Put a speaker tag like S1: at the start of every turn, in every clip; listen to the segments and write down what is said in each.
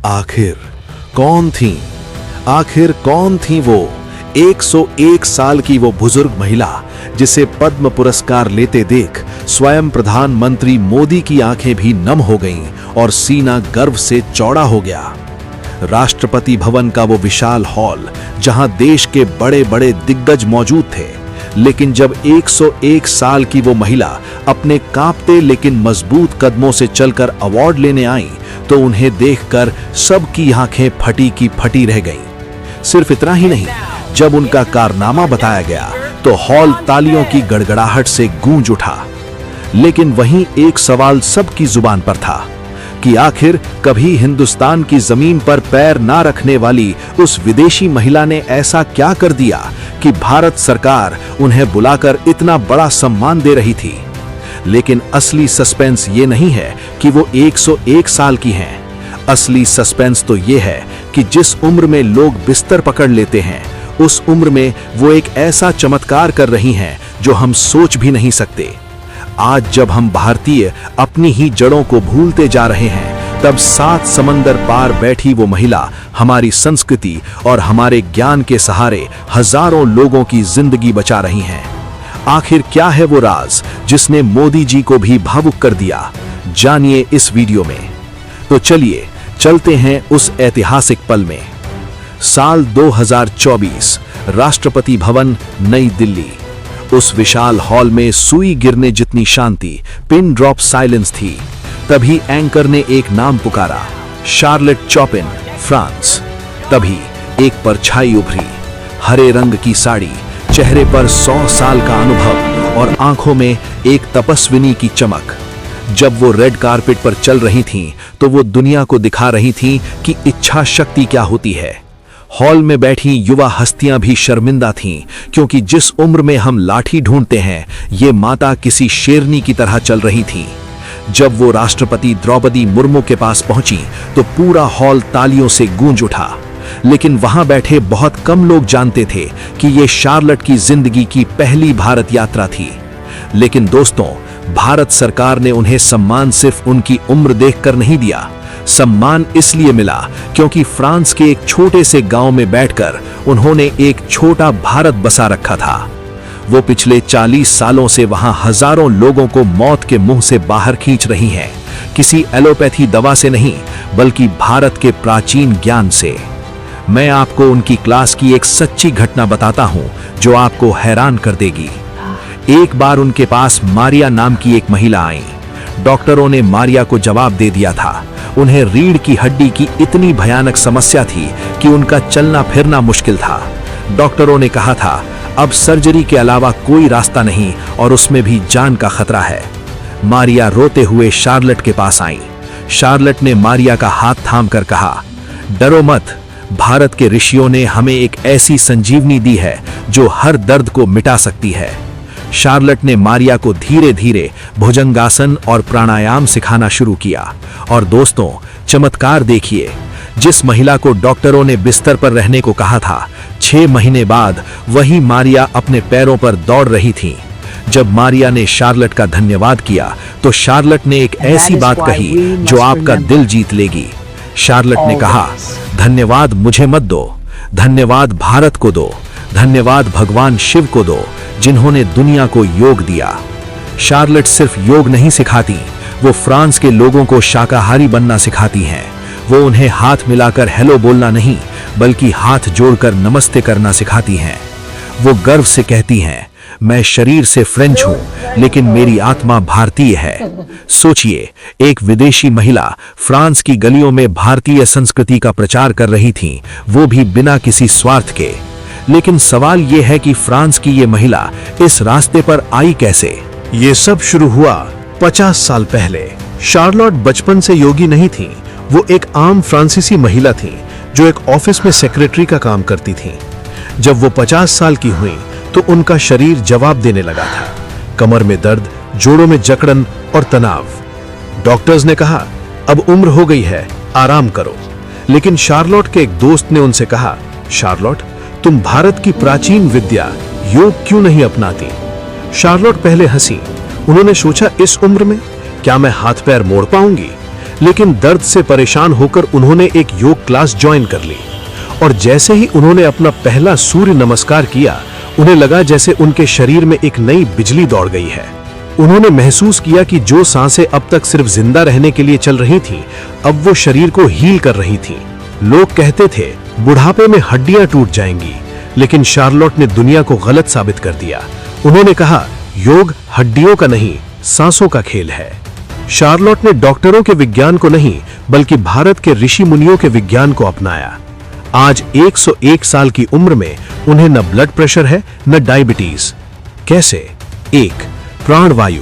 S1: आखिर कौन थी वो 101 साल की वो बुजुर्ग महिला जिसे पद्म पुरस्कार लेते देख स्वयं प्रधानमंत्री मोदी की आंखें भी नम हो गईं और सीना गर्व से चौड़ा हो गया। राष्ट्रपति भवन का वो विशाल हॉल जहां देश के बड़े बड़े दिग्गज मौजूद थे, लेकिन जब 101 साल की वो महिला अपने कांपते लेकिन मजबूत कदमों से चलकर अवार्ड लेने आई तो उन्हें देखकर सबकी आंखें फटी की फटी रह गईं। सिर्फ इतना ही नहीं, जब उनका कारनामा बताया गया तो हॉल तालियों की गड़गड़ाहट से गूंज उठा। लेकिन वहीं एक सवाल सबकी जुबान पर था कि आखिर कभी हिंदुस्तान की जमीन पर पैर ना रखने वाली उस विदेशी महिला ने ऐसा क्या कर दिया कि भारत सरकार उन्हें बुलाकर इतना बड़ा सम्मान दे रही थी। लेकिन असली सस्पेंस ये नहीं है कि वो 101 साल की हैं। असली सस्पेंस तो ये है कि जिस उम्र में लोग बिस्तर पकड़ लेते हैं, उस उम्र में वो एक ऐसा चमत्कार कर रही हैं जो हम सोच भी नहीं सकते। आज जब हम भारतीय अपनी ही जड़ों को भूलते जा रहे हैं, तब 7 समंदर पार बैठी वो महिला हमारी संस्कृति और हमारे ज्ञान के सहारे हजारों लोगों की जिंदगी बचा रही हैं। आखिर क्या है वो राज जिसने मोदी जी को भी भावुक कर दिया? जानिए इस वीडियो में। तो चलिए चलते हैं उस ऐतिहासिक पल में। साल 2024, राष्ट्रपति भवन, नई दिल्ली। उस विशाल हॉल में सुई गिरने जितनी शांति, पिन ड्रॉप साइलेंस थी। तभी एंकर ने एक नाम पुकारा, शार्लेट चॉपिन, फ्रांस। तभी एक परछाई उभरी, हरे रंग की साड़ी, चेहरे पर 100 साल का अनुभव और आंखों में एक तपस्विनी की चमक। जब वो रेड कारपेट पर चल रही थीं, तो वो दुनिया को दिखा रही थीं कि इच्छा शक्ति क्या होती है। हॉल में बैठी युवा हस्तियां भी शर्मिंदा थीं, क्योंकि जिस उम्र में हम लाठी ढूंढते हैं, ये माता किसी शेरनी की तरह चल रही थी। जब वो राष्ट्रपति द्रौपदी मुर्मू के पास पहुंची तो पूरा हॉल तालियों से गूंज उठा। लेकिन वहां बैठे बहुत कम लोग जानते थे कि ये शार्लेट की जिंदगी की पहली भारत यात्रा थी। लेकिन दोस्तों, भारत सरकार ने उन्हें सम्मान सिर्फ उनकी उम्र देखकर नहीं दिया। सम्मान इसलिए मिला क्योंकि फ्रांस के एक छोटे से गांव में बैठकर उन्होंने एक छोटा भारत बसा रखा था। वो पिछले 40 सालों से वहां हजारों लोगों को मौत के मुंह से बाहर खींच रही हैं, किसी एलोपैथी दवा से नहीं, बल्कि भारत के प्राचीन ज्ञान से। मैं आपको उनकी क्लास की एक सच्ची घटना बताता हूं जो आपको हैरान कर देगी। एक बार उनके पास मारिया नाम की एक महिला आई। डॉक्टरों ने मारिया को जवाब दे दिया था। उन्हें रीढ़ की हड्डी की इतनी भयानक समस्या थी कि उनका चलना फिरना मुश्किल था। डॉक्टरों ने कहा था अब सर्जरी के अलावा कोई रास्ता नहीं और उसमें भी जान का खतरा है। मारिया रोते हुए शार्लेट के पास आई। शार्लेट ने मारिया का हाथ थामकर कहा, डरो मत, भारत के ऋषियों ने हमें एक ऐसी संजीवनी दी है जो हर दर्द को मिटा सकती है। शार्लेट ने मारिया को धीरे धीरे भुजंगासन और प्राणायाम सिखाना शुरू किया। और दोस्तों, चमत्कार देखिए, जिस महिला को डॉक्टरों ने बिस्तर पर रहने को कहा था, 6 महीने बाद वही मारिया अपने पैरों पर दौड़ रही थी। जब मारिया ने शार्लेट का धन्यवाद किया तो शार्लेट ने एक ऐसी बात कही जो आपका दिल जीत लेगी। शार्लेट ने कहा, धन्यवाद मुझे मत दो, धन्यवाद भारत को दो, धन्यवाद भगवान शिव को दो जिन्होंने दुनिया को योग दिया। शार्लेट सिर्फ योग नहीं सिखाती, वो फ्रांस के लोगों को शाकाहारी बनना सिखाती हैं। वो उन्हें हाथ मिलाकर हेलो बोलना नहीं, बल्कि हाथ जोड़कर नमस्ते करना सिखाती हैं। वो गर्व से कहती हैं, मैं शरीर से फ्रेंच हूं, लेकिन मेरी आत्मा भारतीय है। सोचिए, एक विदेशी महिला फ्रांस की गलियों में भारतीय संस्कृति का प्रचार कर रही थी, वो भी बिना किसी स्वार्थ के। लेकिन सवाल यह है कि फ्रांस की ये महिला इस रास्ते पर आई कैसे?
S2: ये सब शुरू हुआ 50 साल पहले। शार्लोट बचपन से योगी नहीं थी। वो एक आम फ्रांसीसी महिला थी जो एक ऑफिस में सेक्रेटरी का काम करती थी। जब वो 50 साल की हुई तो उनका शरीर जवाब देने लगा था। कमर में दर्द, जोड़ों में जकड़न और तनाव। डॉक्टर्स ने कहा, अब उम्र हो गई है, आराम करो। लेकिन शार्लोट के एक दोस्त ने उनसे कहा, शार्लोट, तुम भारत की प्राचीन विद्या योग क्यों नहीं अपनाती? शार्लोट पहले हंसी। उन्होंने सोचा, इस उम्र में क्या मैं हाथ पैर मोड़ पाऊंगी? लेकिन दर्द से परेशान होकर उन्होंने एक योग क्लास ज्वाइन कर ली और जैसे ही उन्होंने अपना पहला सूर्य नमस्कार किया, उन्हें लगा जैसे उनके शरीर में एक नई बिजली दौड़ गई है। उन्होंने महसूस किया कि जो सांसें अब तक सिर्फ जिंदा रहने के लिए चल रही थीं, अब वो शरीर को हील कर रही थीं। लोग कहते थे बुढ़ापे में हड्डियां टूट जाएंगी, लेकिन शार्लोट ने दुनिया को गलत साबित कर दिया। उन्होंने कहा, योग हड्डियों का नहीं, सांसों का खेल है। शार्लोट ने डॉक्टरों के विज्ञान को नहीं, बल्कि भारत के ऋषि मुनियों के विज्ञान को अपनाया। आज 101 साल की उम्र में उन्हें न ब्लड प्रेशर है, न डायबिटीज। कैसे? 1. प्राणवायु,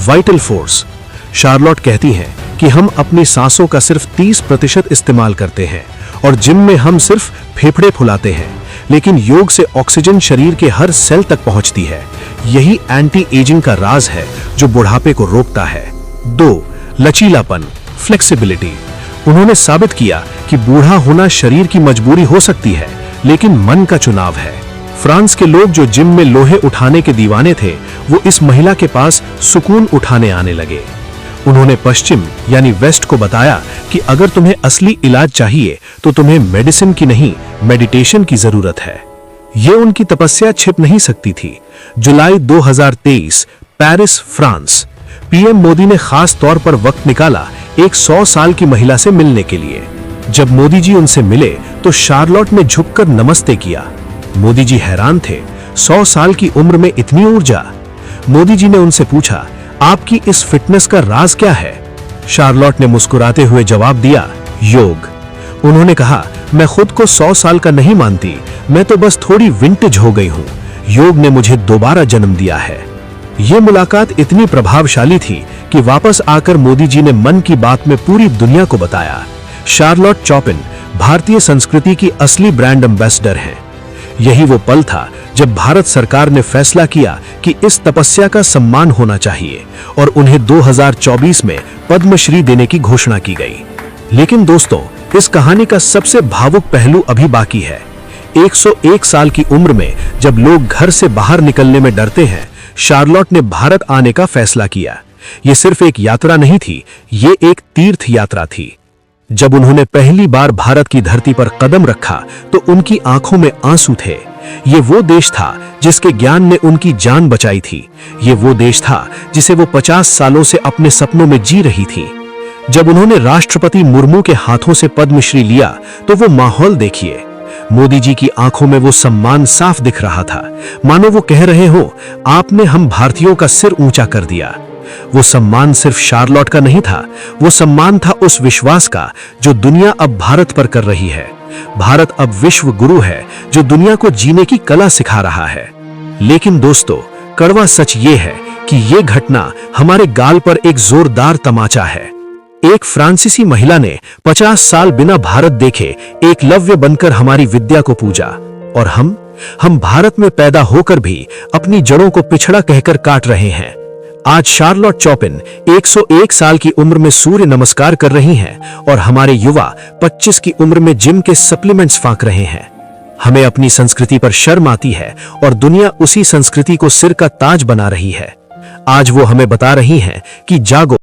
S2: वाइटल फोर्स। शार्लोट कहती हैं कि हम अपनी सांसों का सिर्फ 30% इस्तेमाल करते हैं और जिम में हम सिर्फ फेफड़े फुलाते हैं, लेकिन योग से ऑक्सीजन शरीर के हर सेल तक पहुंचती है। यही एंटी एजिंग का राज है जो बुढ़ापे को रोकता है। 2. लचीलापन, फ्लेक्सिबिलिटी। उन्होंने साबित किया कि बूढ़ा होना शरीर की मजबूरी हो सकती है, लेकिन मन का चुनाव है। फ्रांस के लोग जो जिम में लोहे उठाने के दीवाने थे, वो इस महिला के पास सुकून उठाने आने लगे। उन्होंने पश्चिम यानी वेस्ट को बताया कि अगर तुम्हें असली इलाज चाहिए तो तुम्हें मेडिसिन की नहीं, मेडिटेशन की जरूरत है। ये उनकी तपस्या छिप नहीं सकती थी। जुलाई 2023, पेरिस, फ्रांस। पीएम मोदी ने खास तौर पर वक्त निकाला एक 100 साल की महिला से मिलने के लिए। जब मोदी जी उनसे मिले तो शार्लोट ने झुककर नमस्ते किया। मोदी जी हैरान थे, 100 साल की उम्र में इतनी ऊर्जा। मोदी जी ने उनसे पूछा, आपकी इस फिटनेस का राज क्या है? शार्लोट ने मुस्कुराते हुए जवाब दिया, योग। उन्होंने कहा, मैं खुद को 100 साल का नहीं मानती, मैं तो बस थोड़ी विंटेज हो गई हूं। योग ने मुझे दोबारा जन्म दिया है। यह मुलाकात इतनी प्रभावशाली थी कि वापस आकर मोदी जी ने मन की बात में पूरी दुनिया को बताया, शार्लोट चॉपिन भारतीय संस्कृति की असली ब्रांड एम्बेसडर हैं। यही वो पल था जब भारत सरकार ने फैसला किया कि इस तपस्या का सम्मान होना चाहिए और उन्हें 2024 में पद्मश्री देने की घोषणा की गई। लेकिन दोस्तों, इस कहानी का सबसे भावुक पहलू अभी बाकी है। 101 साल की उम्र में जब लोग घर से बाहर निकलने में डरते हैं, शार्लोट ने भारत आने का फैसला किया। ये सिर्फ एक यात्रा नहीं थी, ये एक तीर्थ यात्रा थी। जब उन्होंने पहली बार भारत की धरती पर कदम रखा तो उनकी आंखों में आंसू थे। ये वो देश था जिसके ज्ञान ने उनकी जान बचाई थी। ये वो देश था जिसे वो 50 सालों से अपने सपनों में जी रही थी। जब उन्होंने राष्ट्रपति मुर्मू के हाथों से पद्मश्री लिया तो वो माहौल देखिए। मोदी जी की आंखों में वो सम्मान साफ दिख रहा था, मानो वो कह रहे हो, आपने हम भारतीयों का सिर ऊंचा कर दिया। वो सम्मान सिर्फ शार्लोट का नहीं था, वो सम्मान था उस विश्वास का जो दुनिया अब भारत पर कर रही है। भारत अब विश्व गुरु है जो दुनिया को जीने की कला सिखा रहा है। लेकिन दोस्तों, कड़वा सच ये है कि ये घटना हमारे गाल पर एक जोरदार तमाचा है। एक फ्रांसीसी महिला ने 50 साल बिना भारत देखे एकलव्य बनकर हमारी विद्या को पूजा, और हम भारत में पैदा होकर भी अपनी जड़ों को पिछड़ा कहकर काट रहे हैं। आज शार्लोट चॉपिन 101 साल की उम्र में सूर्य नमस्कार कर रही हैं और हमारे युवा 25 की उम्र में जिम के सप्लीमेंट्स फांक रहे हैं। हमें अपनी संस्कृति पर शर्म आती है और दुनिया उसी संस्कृति को सिर का ताज बना रही है। आज वो हमें बता रही हैं कि जागो,